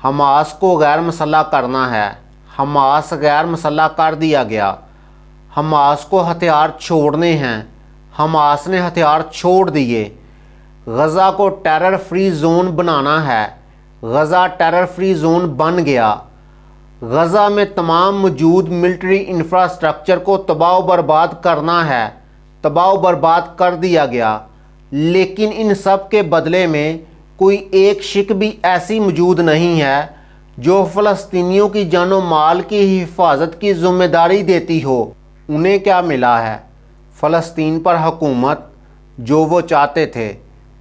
Hamas کو غیر مسلح کرنا ہے۔ حماس غیر مسلح کر دیا گیا۔ حماس کو ہتھیار چھوڑنے ہیں۔ حماس نے ہتھیار چھوڑ دیے۔ غزہ کو ٹیرر فری زون بنانا ہے۔ غزہ ٹیرر فری زون بن گیا۔ غزہ میں تمام موجود ملٹری انفراسٹرکچر کو تباہ و برباد کرنا ہے۔ تباہ و برباد کر دیا گیا، لیکن ان سب کے بدلے میں کوئی ایک شک بھی ایسی موجود نہیں ہے جو فلسطینیوں کی جان و مال کی حفاظت کی ذمہ داری دیتی ہو۔ انہیں کیا ملا ہے؟ فلسطین پر حکومت جو وہ چاہتے تھے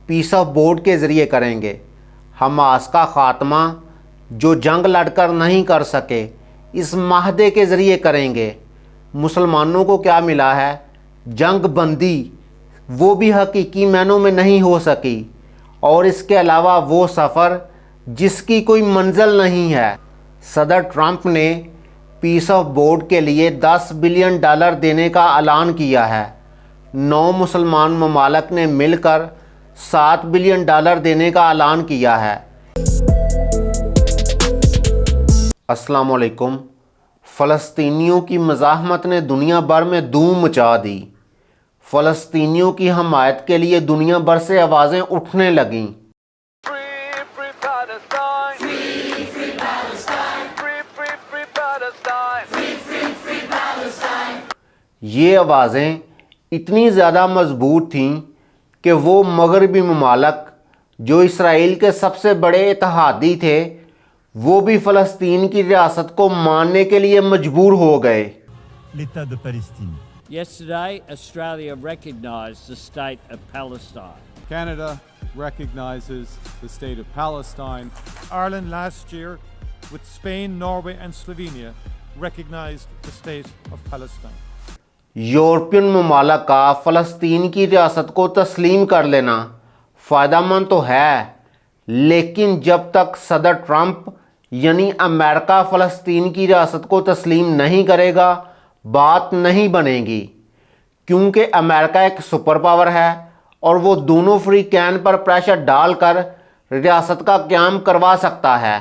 پیس آف بورڈ کے ذریعے کریں گے۔ حماس کا خاتمہ جو جنگ لڑ کر نہیں کر سکے اس معاہدے کے ذریعے کریں گے۔ مسلمانوں کو کیا ملا ہے؟ جنگ بندی، وہ بھی حقیقی معنوں میں نہیں ہو سکی، اور اس کے علاوہ وہ سفر جس کی کوئی منزل نہیں ہے۔ صدر ٹرمپ نے پیس آف بورڈ کے لیے $10 بلین دینے کا اعلان کیا ہے۔ 9 مسلمان ممالک نے مل کر $7 بلین دینے کا اعلان کیا ہے۔ السلام علیکم۔ فلسطینیوں کی مزاحمت نے دنیا بھر میں دھوم مچا دی۔ فلسطینیوں کی حمایت کے لیے دنیا بھر سے آوازیں اٹھنے لگیں۔ یہ آوازیں اتنی زیادہ مضبوط تھیں کہ وہ مغربی ممالک جو اسرائیل کے سب سے بڑے اتحادی تھے وہ بھی فلسطین کی ریاست کو ماننے کے لیے مجبور ہو گئے۔ l'État de Palestine. Yesterday, Australia recognized the state of Palestine. Canada recognizes the state of Palestine. Ireland last year, with Spain, Norway and Slovenia, recognized the state of Palestine. European ممالک کا فلسطین کی ریاست کو تسلیم کر لینا فائدہ مند تو ہے، لیکن جب تک صدر ٹرمپ یعنی امریکہ فلسطین کی ریاست کو تسلیم نہیں کرے گا بات نہیں بنے گی، کیونکہ امریکہ ایک سپر پاور ہے اور وہ دونوں فری کین پر پریشر ڈال کر ریاست کا قیام کروا سکتا ہے،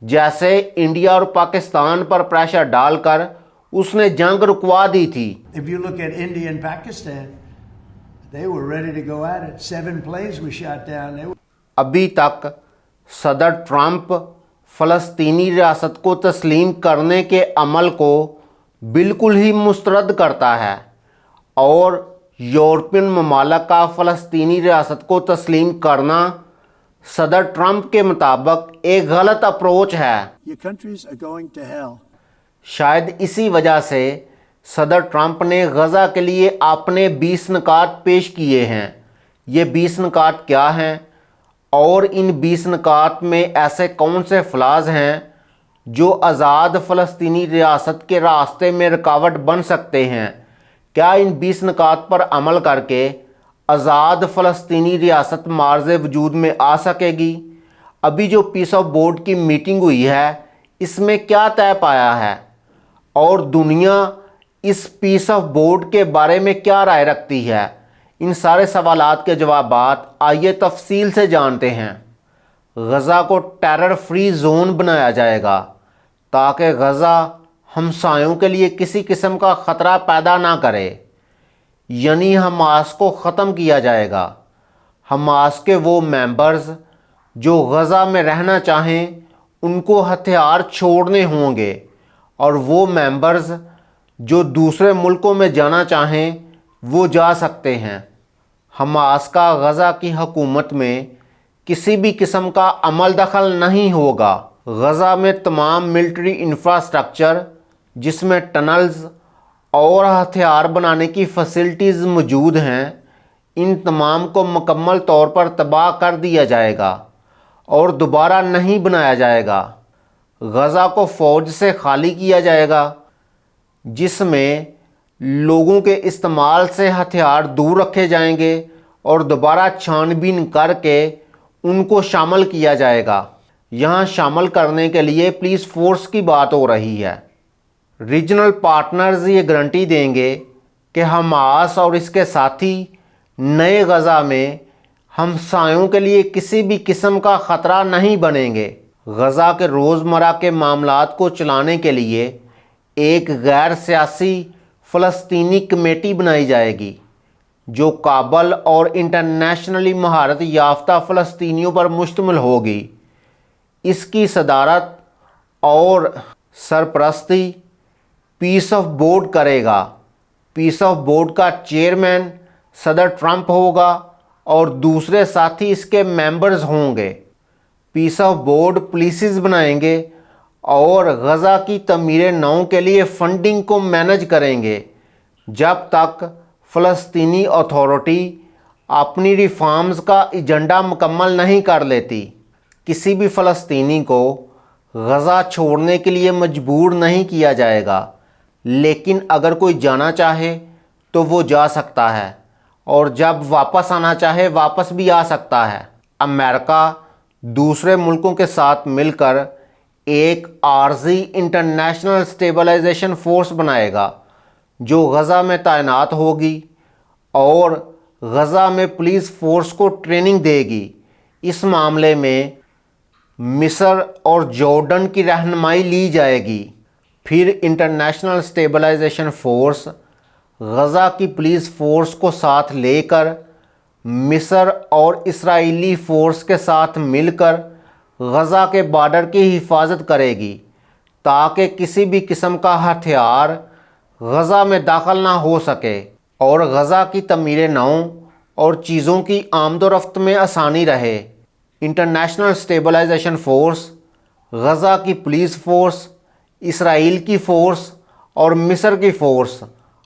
جیسے انڈیا اور پاکستان پر پریشر ڈال کر اس نے جنگ رکوا دی تھی۔ If you look at India and Pakistan, they were ready to go at it. 7 planes were shot down. ابھی تک صدر ٹرمپ فلسطینی ریاست کو تسلیم کرنے کے عمل کو بالکل ہی مسترد کرتا ہے، اور یورپین ممالک کا فلسطینی ریاست کو تسلیم کرنا صدر ٹرمپ کے مطابق ایک غلط اپروچ ہے۔ Your countries are going to hell. شاید اسی وجہ سے صدر ٹرمپ نے غزہ کے لیے اپنے 20 نکات پیش کیے ہیں۔ یہ 20 نکات کیا ہیں، اور ان 20 نکات میں ایسے کون سے فلاز ہیں جو آزاد فلسطینی ریاست کے راستے میں رکاوٹ بن سکتے ہیں؟ کیا ان 20 نکات پر عمل کر کے آزاد فلسطینی ریاست معرض وجود میں آ سکے گی؟ ابھی جو پیس آف بورڈ کی میٹنگ ہوئی ہے اس میں کیا طے پایا ہے، اور دنیا اس پیس آف بورڈ کے بارے میں کیا رائے رکھتی ہے؟ ان سارے سوالات کے جوابات آئیے تفصیل سے جانتے ہیں۔ غزہ کو ٹیرر فری زون بنایا جائے گا تاکہ غزہ ہمسایوں کے لیے کسی قسم کا خطرہ پیدا نہ کرے، یعنی حماس کو ختم کیا جائے گا۔ حماس کے وہ ممبرز جو غزہ میں رہنا چاہیں ان کو ہتھیار چھوڑنے ہوں گے، اور وہ ممبرز جو دوسرے ملکوں میں جانا چاہیں وہ جا سکتے ہیں۔ حماس کا غزہ کی حکومت میں کسی بھی قسم کا عمل دخل نہیں ہوگا۔ غزہ میں تمام ملٹری انفراسٹرکچر جس میں ٹنلز اور ہتھیار بنانے کی فیسلٹیز موجود ہیں ان تمام کو مکمل طور پر تباہ کر دیا جائے گا اور دوبارہ نہیں بنایا جائے گا۔ غزہ کو فوج سے خالی کیا جائے گا، جس میں لوگوں کے استعمال سے ہتھیار دور رکھے جائیں گے اور دوبارہ چھان بین کر کے ان کو شامل کیا جائے گا۔ یہاں شامل کرنے کے لیے پولیس فورس کی بات ہو رہی ہے۔ ریجنل پارٹنرز یہ گارنٹی دیں گے کہ حماس اور اس کے ساتھی نئے غزہ میں ہمسایوں کے لیے کسی بھی قسم کا خطرہ نہیں بنیں گے۔ غزہ کے روزمرہ کے معاملات کو چلانے کے لیے ایک غیر سیاسی فلسطینی کمیٹی بنائی جائے گی جو کابل اور انٹرنیشنلی مہارت یافتہ فلسطینیوں پر مشتمل ہوگی۔ اس کی صدارت اور سرپرستی پیس آف بورڈ کرے گا۔ پیس آف بورڈ کا چیئرمین صدر ٹرمپ ہوگا اور دوسرے ساتھی اس کے ممبرز ہوں گے۔ پیس آف بورڈ پالیسیز بنائیں گے اور غزہ کی تعمیر نو کے لیے فنڈنگ کو مینج کریں گے جب تک فلسطینی اتھارٹی اپنی ریفارمز کا ایجنڈا مکمل نہیں کر لیتی۔ کسی بھی فلسطینی کو غزہ چھوڑنے کے لیے مجبور نہیں کیا جائے گا، لیکن اگر کوئی جانا چاہے تو وہ جا سکتا ہے اور جب واپس آنا چاہے واپس بھی آ سکتا ہے۔ امریکہ دوسرے ملکوں کے ساتھ مل کر ایک عارضی انٹرنیشنل اسٹیبلائزیشن فورس بنائے گا جو غزہ میں تعینات ہوگی اور غزہ میں پولیس فورس کو ٹریننگ دے گی۔ اس معاملے میں مصر اور جارڈن کی رہنمائی لی جائے گی۔ پھر انٹرنیشنل اسٹیبلائزیشن فورس غزہ کی پولیس فورس کو ساتھ لے کر مصر اور اسرائیلی فورس کے ساتھ مل کر غزہ کے بارڈر کی حفاظت کرے گی تاکہ کسی بھی قسم کا ہتھیار غزہ میں داخل نہ ہو سکے اور غزہ کی تعمیر نو اور چیزوں کی آمد و رفت میں آسانی رہے۔ انٹرنیشنل اسٹیبلائزیشن فورس غزہ کی پولیس فورس، اسرائیل کی فورس اور مصر کی فورس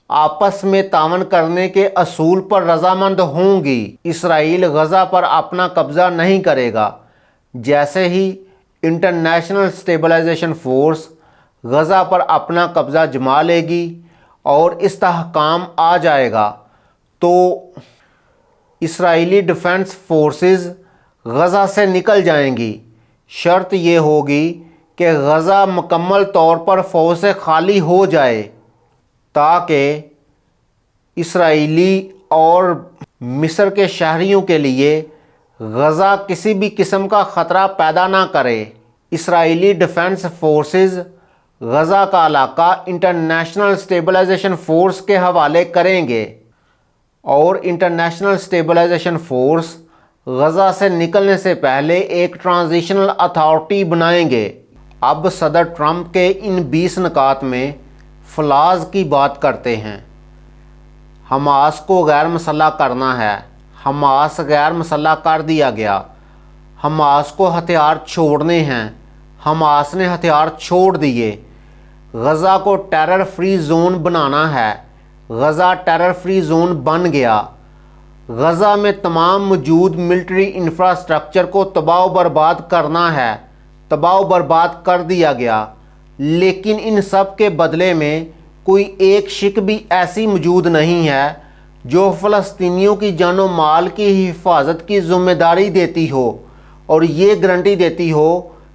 آپس میں تعاون کرنے کے اصول پر رضامند ہوں گی۔ اسرائیل غزہ پر اپنا قبضہ نہیں کرے گا۔ جیسے ہی انٹرنیشنل اسٹیبلائزیشن فورس غزہ پر اپنا قبضہ جما لے گی اور استحکام آ جائے گا تو اسرائیلی ڈیفنس فورسز غزہ سے نکل جائیں گی۔ شرط یہ ہوگی کہ غزہ مکمل طور پر فوج سے خالی ہو جائے تاکہ اسرائیلی اور مصر کے شہریوں کے لیے غزہ کسی بھی قسم کا خطرہ پیدا نہ کرے۔ اسرائیلی ڈیفنس فورسز غزہ کا علاقہ انٹرنیشنل اسٹیبلائزیشن فورس کے حوالے کریں گے اور انٹرنیشنل اسٹیبلائزیشن فورس غزہ سے نکلنے سے پہلے ایک ٹرانزیشنل اتھارٹی بنائیں گے۔ اب صدر ٹرمپ کے ان 20 نکات میں فلاز کی بات کرتے ہیں۔ حماس کو غیر مسلح کرنا ہے۔ حماس غیر مسلح کر دیا گیا۔ حماس کو ہتھیار چھوڑنے ہیں۔ حماس نے ہتھیار چھوڑ دیے۔ غزہ کو ٹیرر فری زون بنانا ہے۔ غزہ ٹیرر فری زون بن گیا۔ غزہ میں تمام موجود ملٹری انفراسٹرکچر کو تباہ و برباد کرنا ہے۔ تباہ و برباد کر دیا گیا، لیکن ان سب کے بدلے میں کوئی ایک شک بھی ایسی موجود نہیں ہے جو فلسطینیوں کی جان و مال کی حفاظت کی ذمہ داری دیتی ہو اور یہ گارنٹی دیتی ہو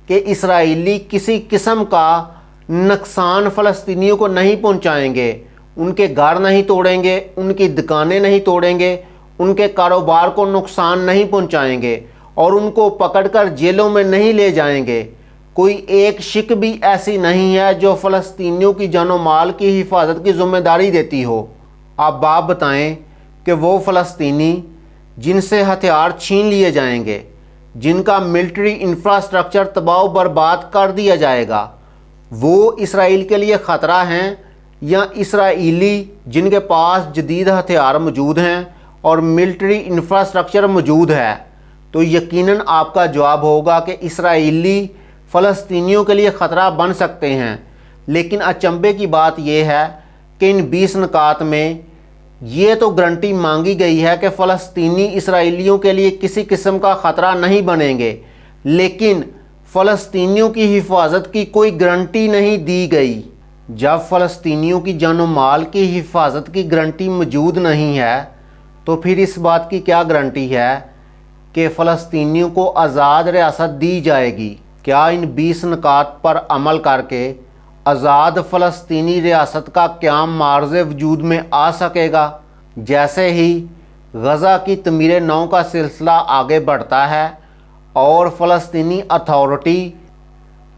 کہ اسرائیلی کسی قسم کا نقصان فلسطینیوں کو نہیں پہنچائیں گے، ان کے گھر نہیں توڑیں گے، ان کی دکانیں نہیں توڑیں گے، ان کے کاروبار کو نقصان نہیں پہنچائیں گے اور ان کو پکڑ کر جیلوں میں نہیں لے جائیں گے۔ کوئی ایک شک بھی ایسی نہیں ہے جو فلسطینیوں کی جان و مال کی حفاظت کی ذمہ داری دیتی ہو۔ اب آپ بتائیں کہ وہ فلسطینی جن سے ہتھیار چھین لیے جائیں گے، جن کا ملٹری انفراسٹرکچر تباہ و برباد کر دیا جائے گا، وہ اسرائیل کے لیے خطرہ ہیں یا اسرائیلی جن کے پاس جدید ہتھیار موجود ہیں اور ملٹری انفراسٹرکچر موجود ہے؟ تو یقیناً آپ کا جواب ہوگا کہ اسرائیلی فلسطینیوں کے لیے خطرہ بن سکتے ہیں۔ لیکن اچنبے کی بات یہ ہے کہ ان 20 نکات میں یہ تو گارنٹی مانگی گئی ہے کہ فلسطینی اسرائیلیوں کے لیے کسی قسم کا خطرہ نہیں بنیں گے، لیکن فلسطینیوں کی حفاظت کی کوئی گارنٹی نہیں دی گئی۔ جب فلسطینیوں کی جان و مال کی حفاظت کی گارنٹی موجود نہیں ہے تو پھر اس بات کی کیا گارنٹی ہے کہ فلسطینیوں کو آزاد ریاست دی جائے گی؟ کیا ان 20 نکات پر عمل کر کے آزاد فلسطینی ریاست کا قیام معرض وجود میں آ سکے گا؟ جیسے ہی غزہ کی تعمیر نو کا سلسلہ آگے بڑھتا ہے اور فلسطینی اتھارٹی